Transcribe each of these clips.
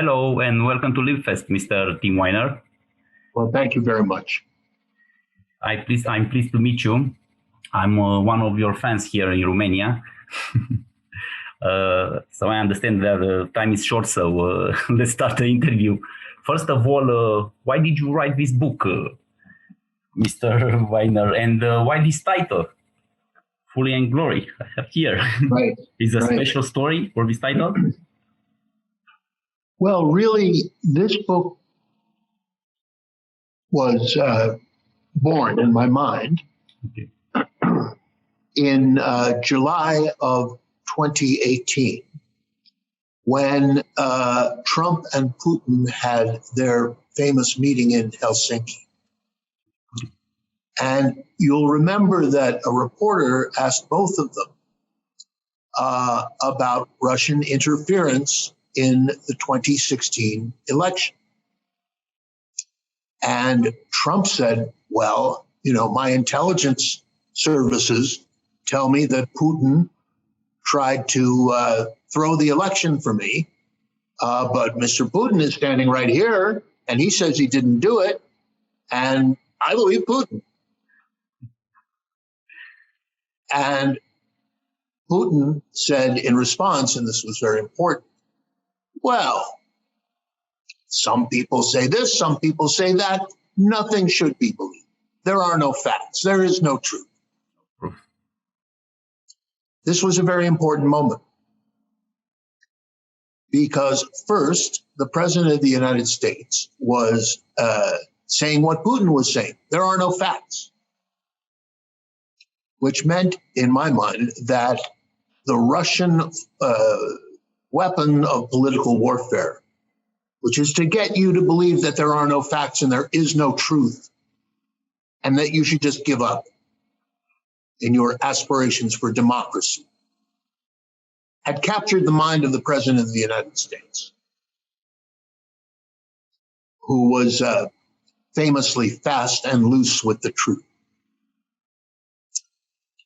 Hello and welcome to LibFest, Mr. Tim Weiner. Well, thank you very much. I'm pleased to meet you. I'm one of your fans here in Romania. So I understand that time is short, so let's start the interview. First of all, why did you write this book, Mr. Weiner, and why this title, Folly and Glory? I have here. Right. Is a special story for this title? Well, really, this book was born in my mind in July of 2018, when Trump and Putin had their famous meeting in Helsinki. And you'll remember that a reporter asked both of them about Russian interference in the 2016 election. And Trump said, well, you know, my intelligence services tell me that Putin tried to throw the election for me, but Mr. Putin is standing right here, and he says he didn't do it, and I believe Putin. And Putin said in response, and this was very important, well, some people say this, some people say that. Nothing should be believed. There are no facts. There is no truth. This was a very important moment because first, the president of the United States was saying what Putin was saying. There are no facts, which meant, in my mind, that the Russian weapon of political warfare, which is to get you to believe that there are no facts and there is no truth, and that you should just give up in your aspirations for democracy, had captured the mind of the President of the United States, who was famously fast and loose with the truth.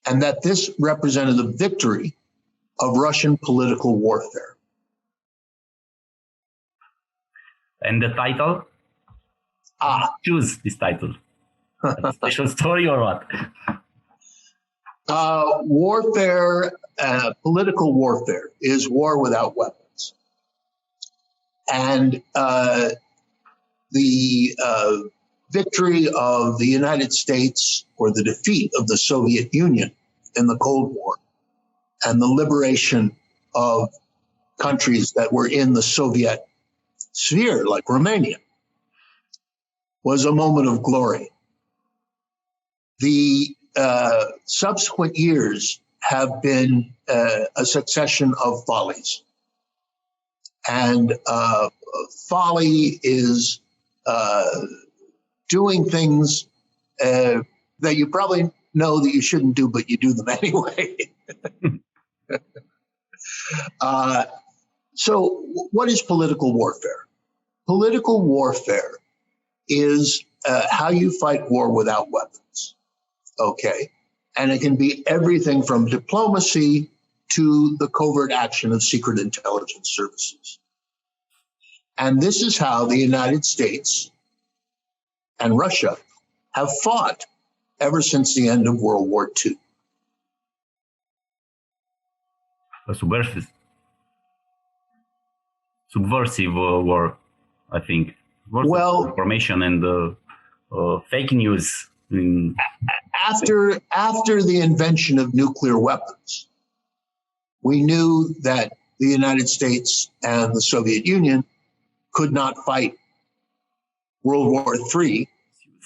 And that this represented the victory of Russian political warfare. And the title? Choose this title. A special story or what? Warfare, political warfare is war without weapons. And the victory of the United States or the defeat of the Soviet Union in the Cold War and the liberation of countries that were in the Soviet sphere, like Romania, was a moment of glory. The subsequent years have been a succession of follies. And folly is doing things that you probably know that you shouldn't do, but you do them anyway. So what is political warfare? Political warfare is how you fight war without weapons, okay? And it can be everything from diplomacy to the covert action of secret intelligence services. And this is how the United States and Russia have fought ever since the end of World War II. A subversive war, I think. Well, information and fake news. After the invention of nuclear weapons, we knew that the United States and the Soviet Union could not fight World War III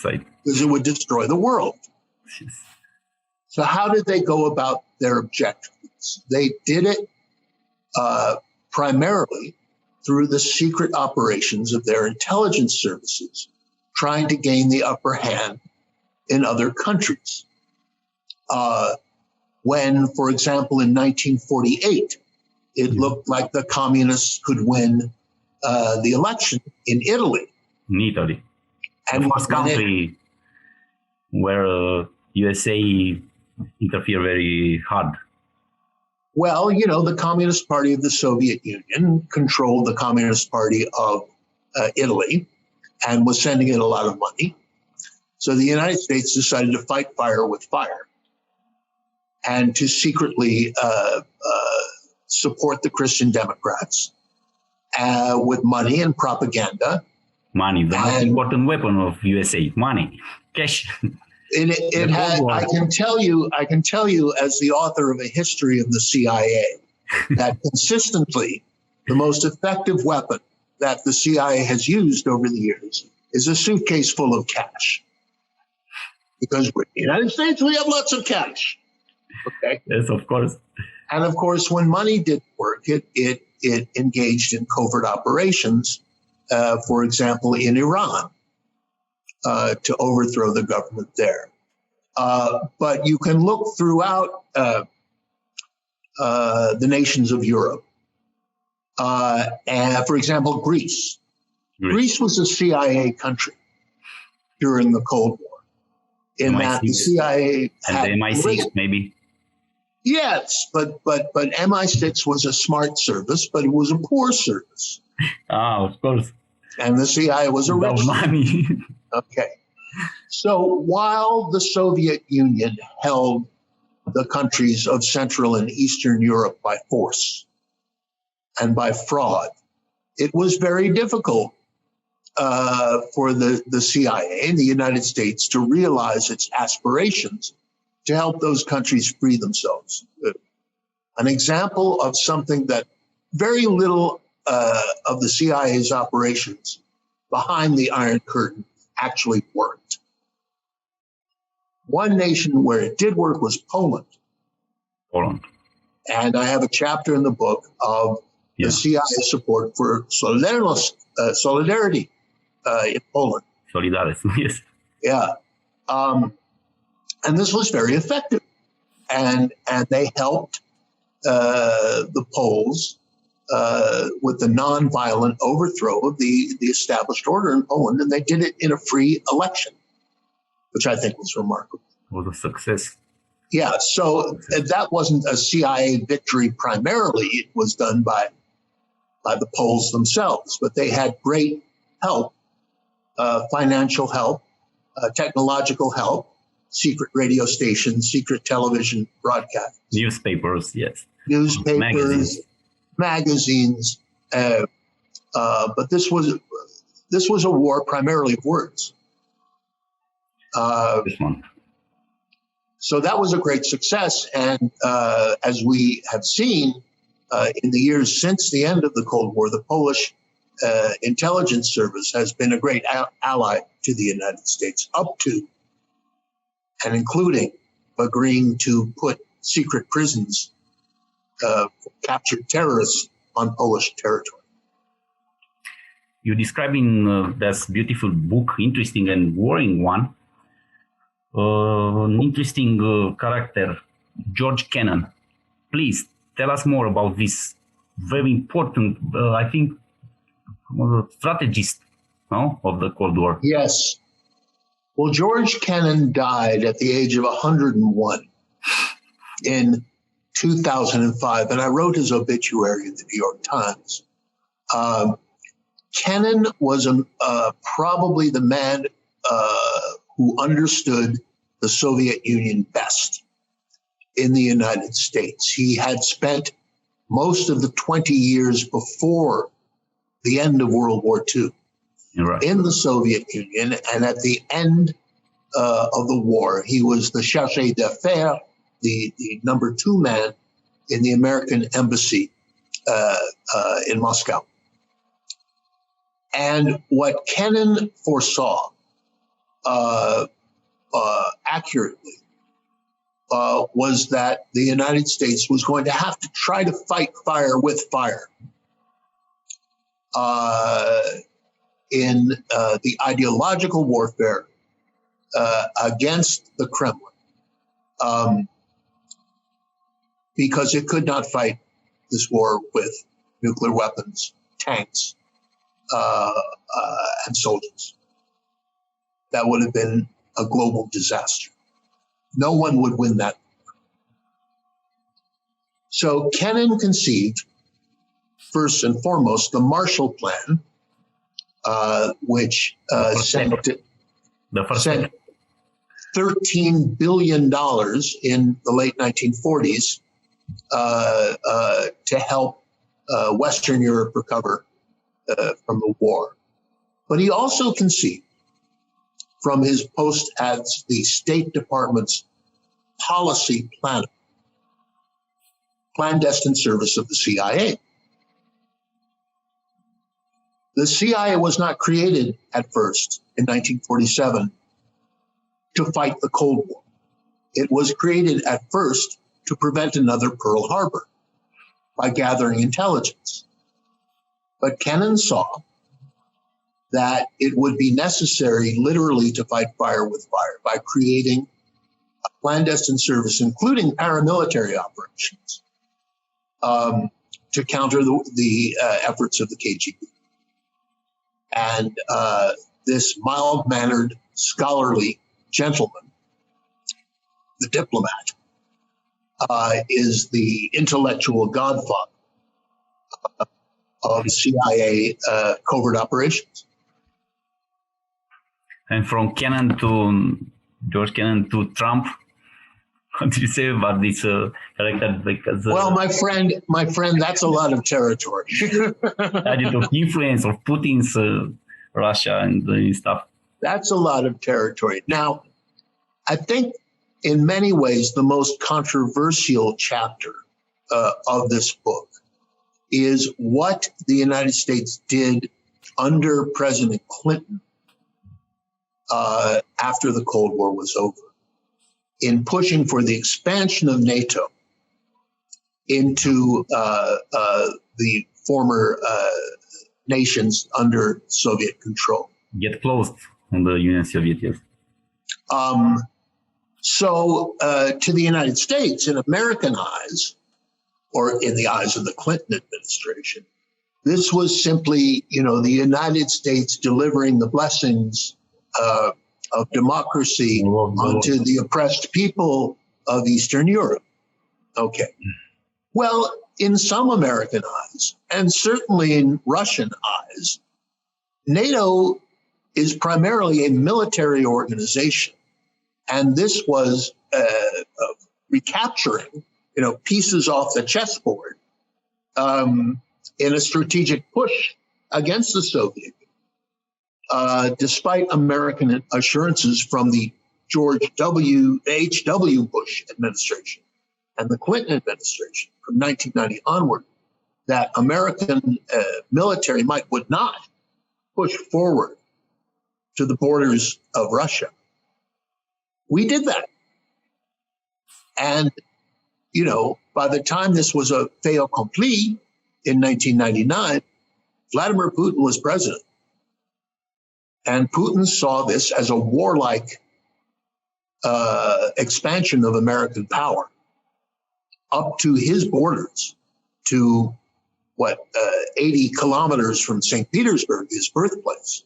because it would destroy the world. So how did they go about their objectives? They did it primarily through the secret operations of their intelligence services, trying to gain the upper hand in other countries. When, for example, in 1948, it looked like the communists could win the election in Italy. In Italy. And the first country where USA interfered very hard. Well, you know, the Communist Party of the Soviet Union controlled the Communist Party of Italy and was sending it a lot of money. So the United States decided to fight fire with fire and to secretly support the Christian Democrats with money and propaganda. Money, the most important weapon of USA, money, cash. It had, I can tell you, as the author of a history of the CIA, that consistently the most effective weapon that the CIA has used over the years is a suitcase full of cash. Because we're in the United States, we have lots of cash. Okay. Yes, of course. And of course, when money didn't work, it engaged in covert operations, for example, in Iran, to overthrow the government there. But you can look throughout the nations of Europe. And for example, Greece. Greece was a CIA country during the Cold War. In MI6. that the CIA had and the MI6 maybe. Yes, but MI6 was a smart service, but it was a poor service. Of course. And the CIA was a rich money. Okay. So while the Soviet Union held the countries of Central and Eastern Europe by force and by fraud, it was very difficult for the CIA and the United States to realize its aspirations to help those countries free themselves. An example of something that very little of the CIA's operations behind the Iron Curtain actually worked. One nation where it did work was Poland. Poland. And I have a chapter in the book of the CIA support for solidarity in Poland. Solidarity, yes. Yeah. And this was very effective. And they helped the Poles with the nonviolent overthrow of the established order in Poland, and they did it in a free election, which I think was remarkable. It was a success. Yeah, so that wasn't a CIA victory primarily. It was done by the Poles themselves, but they had great help, financial help, technological help, secret radio stations, secret television broadcast. Newspapers, yes. Newspapers, magazines, but this was a war primarily of words. This one. So that was a great success, and as we have seen in the years since the end of the Cold War, the Polish intelligence service has been a great ally to the United States, up to and including agreeing to put secret prisons for captured terrorists on Polish territory. You describe in this beautiful book, interesting and worrying one, an interesting character, George Kennan. Please tell us more about this very important, I think, strategist of the Cold War. Yes. Well, George Kennan died at the age of 101 in 2005, and I wrote his obituary in the New York Times. Kennan was probably the man who understood the Soviet Union best in the United States. He had spent most of the 20 years before the end of World War II in the Soviet Union, and at the end of the war, he was the cherché d'affaires, the number 2 man in the American embassy in Moscow. And what Kennan foresaw accurately was that the United States was going to have to try to fight fire with fire in the ideological warfare against the Kremlin, because it could not fight this war with nuclear weapons, tanks, and soldiers. That would have been a global disaster. No one would win that. So Kennan conceived, first and foremost, the Marshall Plan, which sent $13 billion in the late 1940s to help Western Europe recover from the war. But he also conceived, from his post as the State Department's policy planner, clandestine service of the CIA. The CIA was not created at first in 1947 to fight the Cold War. It was created at first to prevent another Pearl Harbor by gathering intelligence. But Kennan saw that it would be necessary literally to fight fire with fire by creating a clandestine service, including paramilitary operations, to counter the efforts of the KGB. And this mild-mannered, scholarly gentleman, the diplomat, is the intellectual godfather of CIA covert operations. And from Kennan to George Kennan to Trump, what do you say about this character? Well, my friend, that's a lot of territory. The influence of Putin's Russia and stuff. That's a lot of territory. Now, I think in many ways the most controversial chapter of this book is what the United States did under President Clinton after the Cold War was over, in pushing for the expansion of NATO into the former nations under Soviet control. Get closed on the Union Soviet, yes. So to the United States, in American eyes, or in the eyes of the Clinton administration, this was simply, the United States delivering the blessings of democracy onto the oppressed people of Eastern Europe. Okay. Well, in some American eyes, and certainly in Russian eyes, NATO is primarily a military organization. And this was recapturing, pieces off the chessboard in a strategic push against the Soviet Union, despite American assurances from the H.W. Bush administration and the Clinton administration from 1990 onward, that American military might would not push forward to the borders of Russia. We did that. And, by the time this was a fait accompli in 1999, Vladimir Putin was president. And Putin saw this as a warlike expansion of American power up to his borders, to 80 kilometers from St. Petersburg, his birthplace.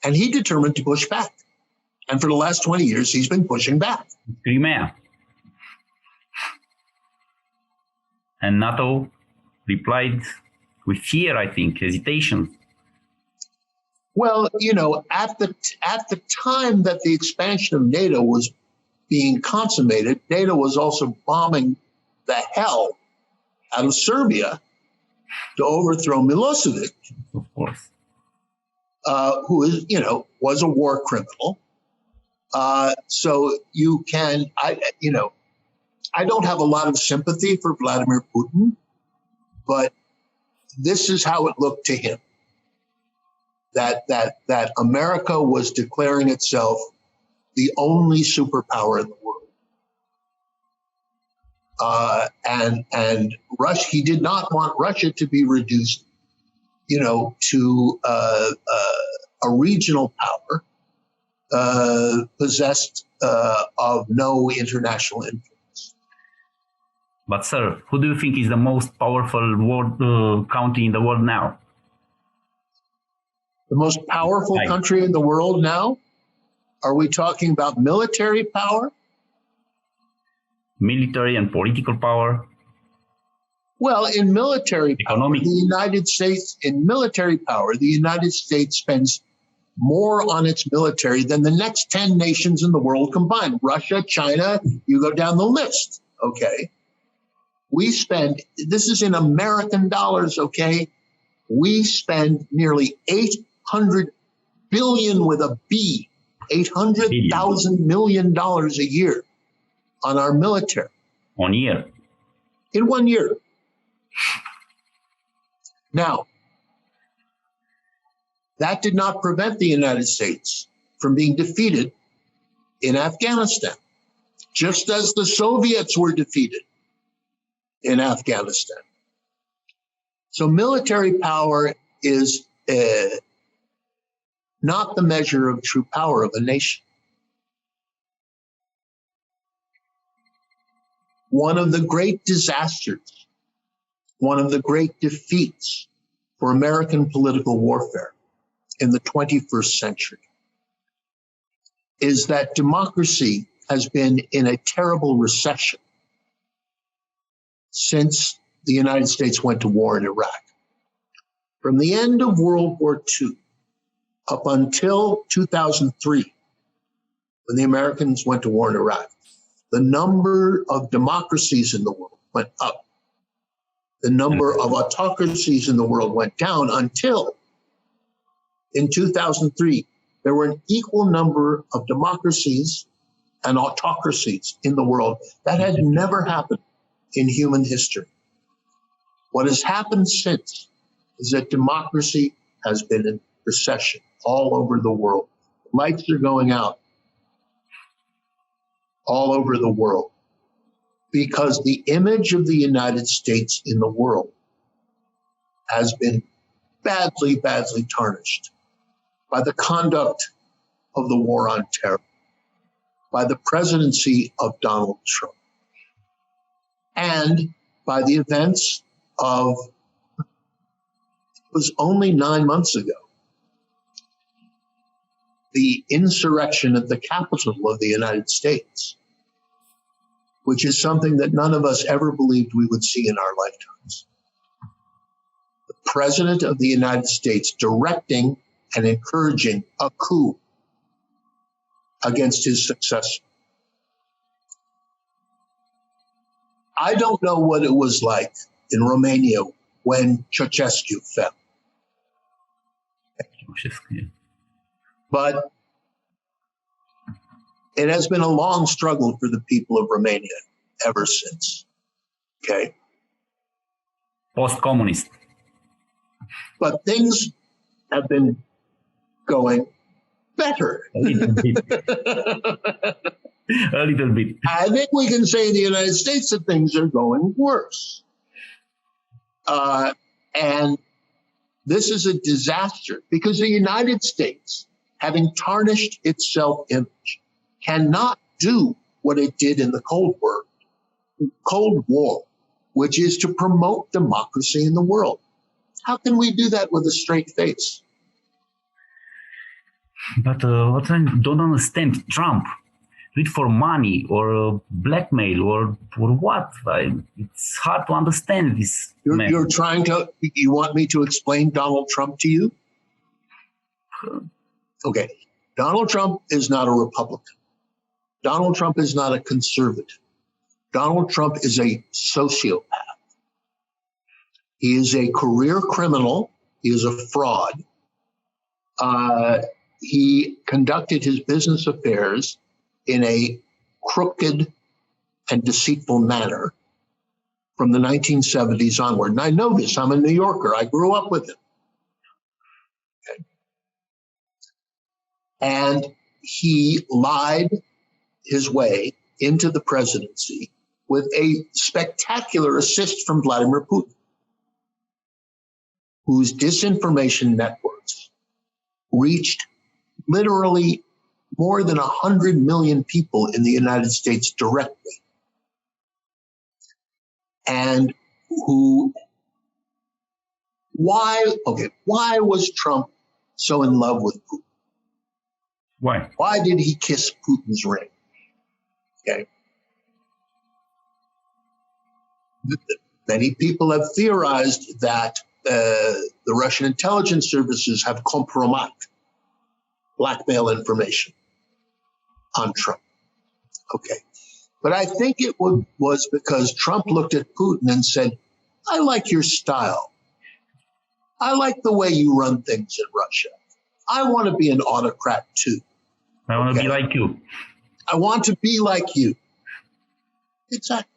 And he determined to push back. And for the last 20 years, he's been pushing back. Crimea. And NATO replied with fear, I think, hesitation. Well, at the time that the expansion of NATO was being consummated, NATO was also bombing the hell out of Serbia to overthrow Milosevic, of course, who is, was a war criminal. So you can, I don't have a lot of sympathy for Vladimir Putin, but this is how it looked to him. That America was declaring itself the only superpower in the world. And Russia, he did not want Russia to be reduced, to a regional power possessed of no international influence. But sir, who do you think is the most powerful country in the world now? The most powerful country in the world now? Are we talking about military power? Military and political power? Well, in military power, Economic. the United States, in military power, the United States spends more on its military than the next 10 nations in the world combined. Russia, China, you go down the list, okay? We spend, this is in American dollars, okay? We spend nearly 800 billion with a B, $800,000 million a year on our military. 1 year. In 1 year. Now, that did not prevent the United States from being defeated in Afghanistan, just as the Soviets were defeated in Afghanistan. So military power is not the measure of true power of a nation. One of the great disasters, one of the great defeats for American political warfare in the 21st century is that democracy has been in a terrible recession since the United States went to war in Iraq. From the end of World War II up until 2003, when the Americans went to war in Iraq, the number of democracies in the world went up. The number of autocracies in the world went down until in 2003, there were an equal number of democracies and autocracies in the world. That had never happened in human history. What has happened since is that democracy has been in recession all over the world. Lights are going out all over the world because the image of the United States in the world has been badly, badly tarnished by the conduct of the war on terror, by the presidency of Donald Trump, and by the events of, it was only 9 months ago, the insurrection at the Capitol of the United States, which is something that none of us ever believed we would see in our lifetimes. The President of the United States directing and encouraging a coup against his successor. I don't know what it was like in Romania when Ceausescu fell. But it has been a long struggle for the people of Romania ever since. Okay. Post-communist. But things have been going better. A little bit. A little bit. I think we can say in the United States that things are going worse. And this is a disaster because the United States, having tarnished its self-image, cannot do what it did in the Cold War, which is to promote democracy in the world. How can we do that with a straight face? But what I don't understand, Trump, do it for money or blackmail or what? It's hard to understand this. You're trying to, you want me to explain Donald Trump to you? Okay. Donald Trump is not a Republican. Donald Trump is not a conservative. Donald Trump is a sociopath. He is a career criminal. He is a fraud. He conducted his business affairs in a crooked and deceitful manner from the 1970s onward. And I know this. I'm a New Yorker. I grew up with him. Okay. And he lied his way into the presidency with a spectacular assist from Vladimir Putin, whose disinformation networks reached literally more than 100 million people in the United States directly, and why was Trump so in love with Putin? Why? Why did he kiss Putin's ring? Okay. Many people have theorized that the Russian intelligence services have compromised blackmail information on Trump. Okay. But I think it was because Trump looked at Putin and said, I like your style. I like the way you run things in Russia. I want to be an autocrat too. I want to be like you. I want to be like you. Exactly.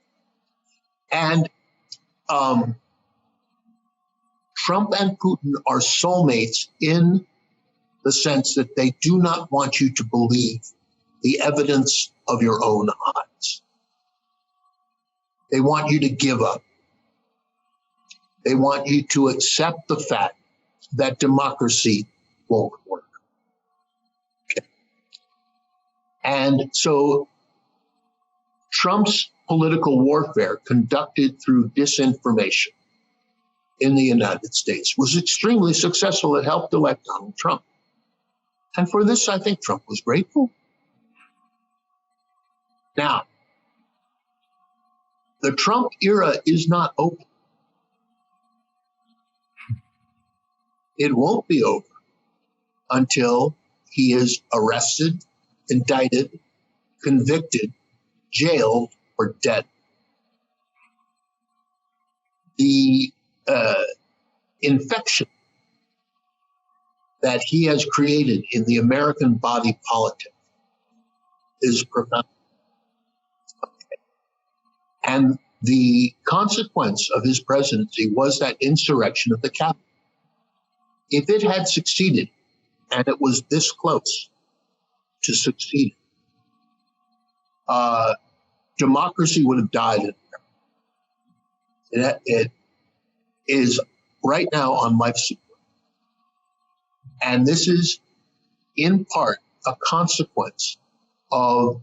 And Trump and Putin are soulmates in the sense that they do not want you to believe the evidence of your own eyes. They want you to give up. They want you to accept the fact that democracy won't work. Okay. And so Trump's political warfare conducted through disinformation in the United States was extremely successful. It helped elect Donald Trump. And for this, I think Trump was grateful. Now, the Trump era is not over. It won't be over until he is arrested, indicted, convicted, jailed, or dead. The infection that he has created in the American body politic is profound. And the consequence of his presidency was that insurrection of the Capitol. If it had succeeded, and it was this close to succeeding, democracy would have died in America. It is right now on life support. And this is, in part, a consequence of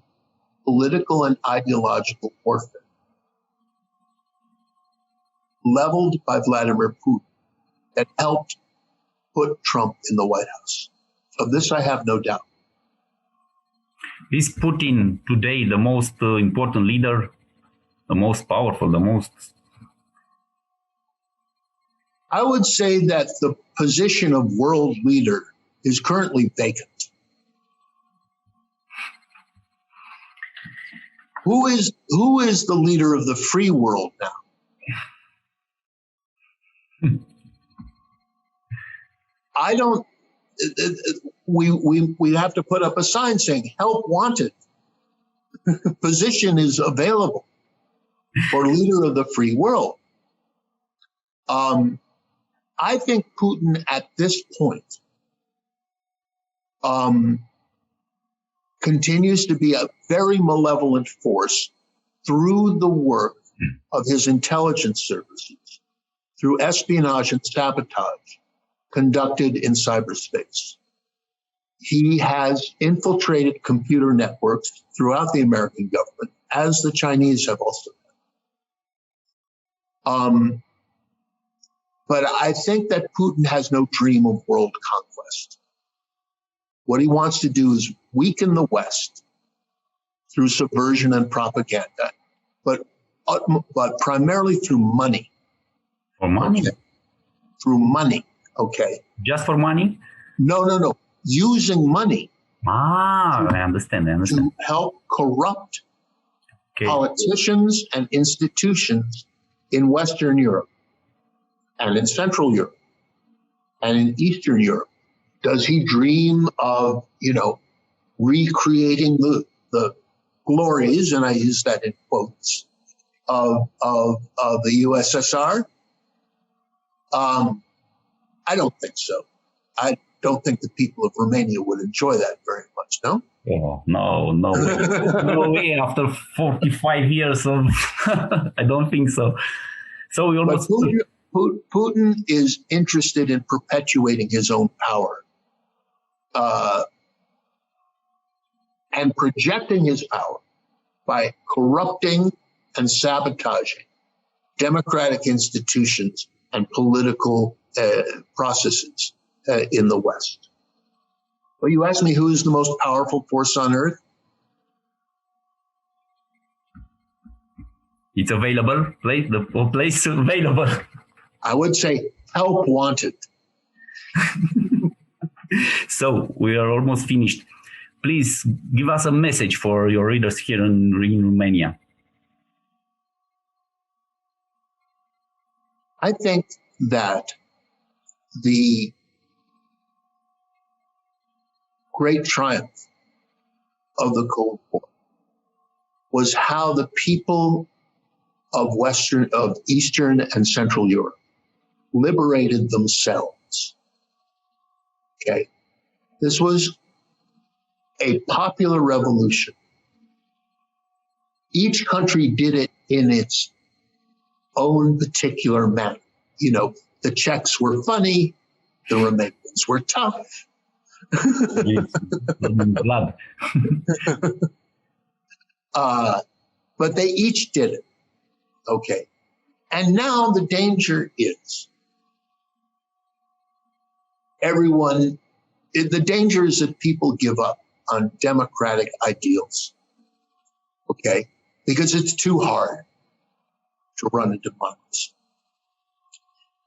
political and ideological warfare leveled by Vladimir Putin that helped put Trump in the White House. Of this, I have no doubt. Is Putin today the most important leader, the most powerful, the most? I would say that the position of world leader is currently vacant. Who is the leader of the free world now? I don't. We have to put up a sign saying "Help Wanted." Position is available for leader of the free world. I think Putin at this point continues to be a very malevolent force through the work of his intelligence services, through espionage and sabotage conducted in cyberspace. He has infiltrated computer networks throughout the American government, as the Chinese have also done. But I think that Putin has no dream of world conquest. What he wants to do is weaken the West through subversion and propaganda, but primarily through money. For money? Okay. Through money, okay. Just for money? No. Using money. I understand. To help corrupt politicians and institutions in Western Europe and in Central Europe and in Eastern Europe. Does he dream of, recreating the glories, and I use that in quotes, of the USSR? I don't think so. I don't think the people of Romania would enjoy that very much, no? Oh, no way. No way after 45 years of... I don't think so. So we almost... Putin is interested in perpetuating his own power and projecting his power by corrupting and sabotaging democratic institutions and political processes in the West. Well, you ask me who is the most powerful force on earth? It's available, place available. I would say help wanted. So we are almost finished. Please give us a message for your readers here in Romania. I think that the great triumph of the Cold War was how the people of Eastern and Central Europe liberated themselves. Okay. This was a popular revolution. Each country did it in its own particular manner. You know, the Czechs were funny, the Romanians were tough. But they each did it. Okay. And now the danger is the danger is that people give up on democratic ideals. Okay. Because it's too hard to run a democracy.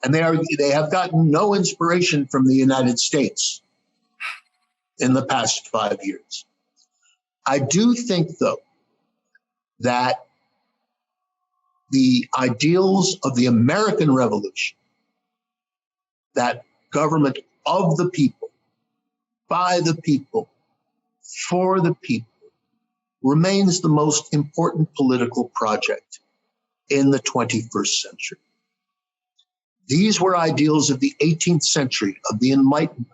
And they have gotten no inspiration from the United States in the past 5 years. I do think, though, that the ideals of the American Revolution, that government of the people, by the people, for the people, remains the most important political project in the 21st century. These were ideals of the 18th century, of the Enlightenment.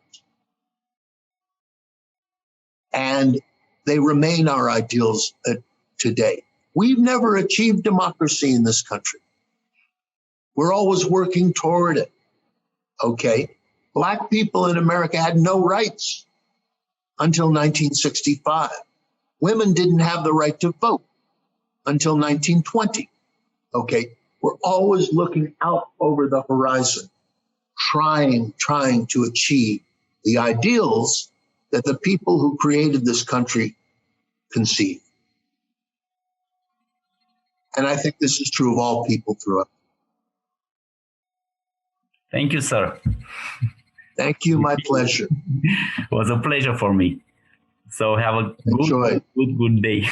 And they remain our ideals today. We've never achieved democracy in this country. We're always working toward it. Okay. Black people in America had no rights until 1965. Women didn't have the right to vote until 1920. Okay. We're always looking out over the horizon, trying to achieve the ideals that the people who created this country conceived. And I think this is true of all people throughout. Thank you, sir. Thank you. My pleasure. It was a pleasure for me. So have a good day.